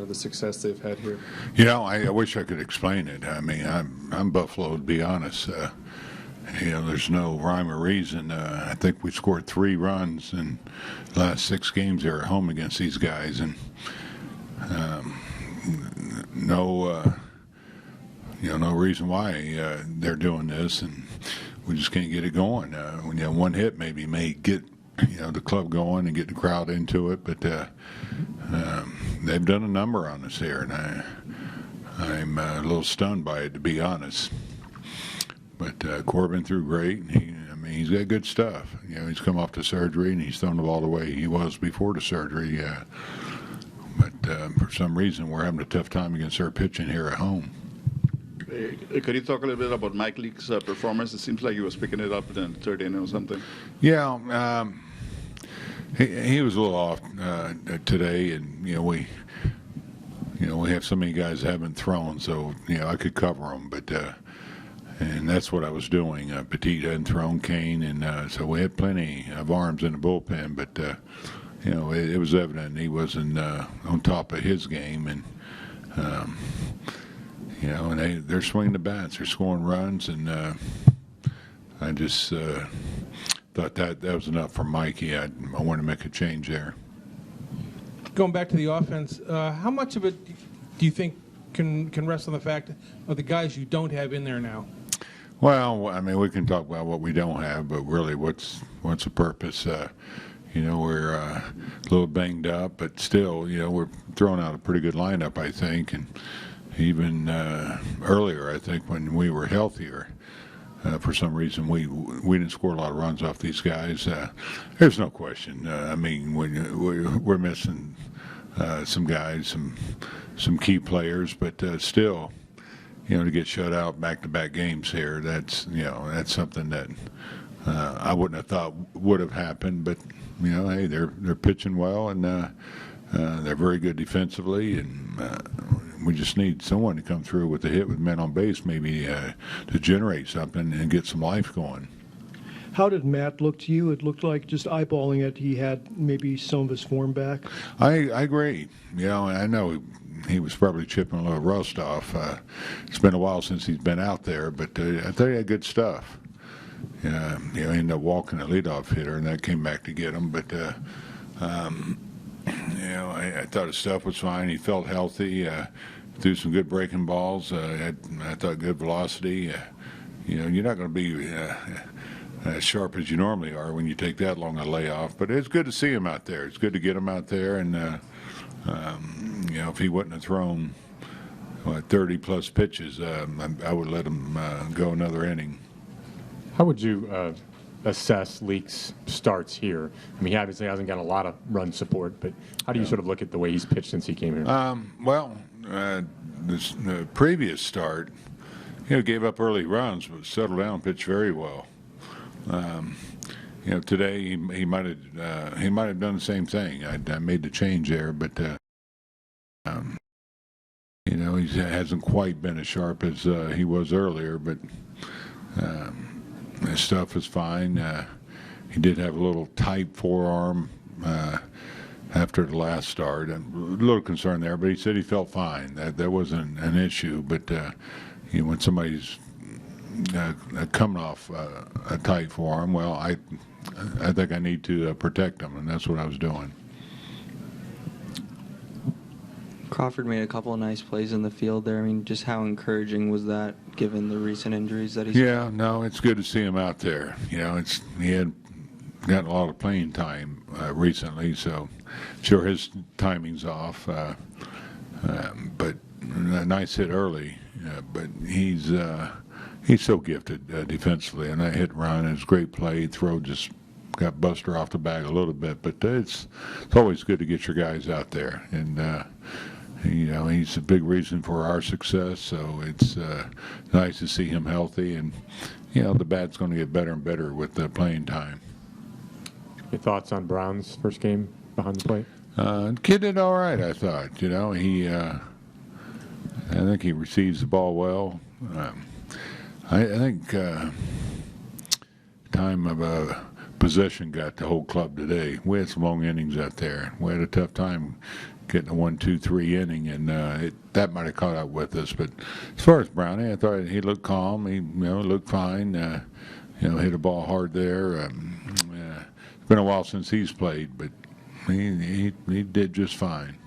the success they've had here? I wish I could explain it. I mean, I'm Buffalo, to be honest. There's no rhyme or reason. I think we scored 3 runs in the last 6 games there at home against these guys, and no reason why they're doing this, and we just can't get it going. When one hit maybe may get the club going and get the crowd into it, but they've done a number on us here, and I'm a little stunned by it, to be honest. But Corbin threw great. He's got good stuff. He's come off the surgery and he's thrown the ball the way he was before the surgery. But for some reason, we're having a tough time against our pitching here at home. Could you talk a little bit about Mike Leake's performance? It seems like he was picking it up in the 3rd inning or something. Yeah, he was a little off today, and we have so many guys that haven't thrown, so I could cover them, but. And that's what I was doing. Petit hadn't thrown, Kane, and so we had plenty of arms in the bullpen. But it was evident he wasn't on top of his game, and and they're swinging the bats, they're scoring runs, and I just thought that was enough for Mikey. I wanted to make a change there. Going back to the offense, how much of it do you think can rest on the fact of the guys you don't have in there now? Well, I mean, we can talk about what we don't have, but really, what's the purpose? We're a little banged up, but still, we're throwing out a pretty good lineup, I think, and even earlier, I think, when we were healthier, for some reason, we didn't score a lot of runs off these guys. There's no question. I mean, we're missing some guys, some key players, but still. To get shut out back-to-back games here, that's something that I wouldn't have thought would have happened. But hey, they're pitching well, and they're very good defensively, and we just need someone to come through with a hit with men on base, maybe to generate something and get some life going. How did Matt look to you? It looked like, just eyeballing it, he had maybe some of his form back. I agree. I know he was probably chipping a little rust off. It's been a while since he's been out there, but I thought he had good stuff. He ended up walking a leadoff hitter, and that came back to get him. But I thought his stuff was fine. He felt healthy. Threw some good breaking balls. I thought good velocity. You're not going to be as sharp as you normally are when you take that long a layoff. But it's good to see him out there. It's good to get him out there, and if he wouldn't have thrown 30-plus pitches, I would let him go another inning. How would you assess Leake's starts here? I mean, he obviously hasn't got a lot of run support, but how do you sort of look at the way he's pitched since he came here? The previous start, gave up early runs, but settled down, pitched very well. Today he might have done the same thing. I made the change there, but he hasn't quite been as sharp as he was earlier. But his stuff is fine. He did have a little tight forearm after the last start. I'm a little concerned there, but he said he felt fine. That wasn't an issue. But when somebody's coming off a tight forearm, well, I think I need to protect them, and that's what I was doing. Crawford made a couple of nice plays in the field there. I mean, just how encouraging was that, given the recent injuries that he's it's good to see him out there. He had gotten a lot of playing time recently, so sure his timing's off. But a nice hit early. But he's so gifted defensively, and that hit and run is a great play. Throw just got Buster off the bag a little bit, but it's always good to get your guys out there, and he's a big reason for our success. So it's nice to see him healthy, and the bat's going to get better and better with the playing time. Your thoughts on Brown's first game behind the plate? The kid did all right, I thought. He I think he receives the ball well. I think time of possession got the whole club today. We had some long innings out there. We had a tough time getting a 1, 2, 3 inning, and that might have caught up with us. But as far as Brownie, I thought he looked calm. He looked fine. Hit a ball hard there. It's been a while since he's played, but he did just fine.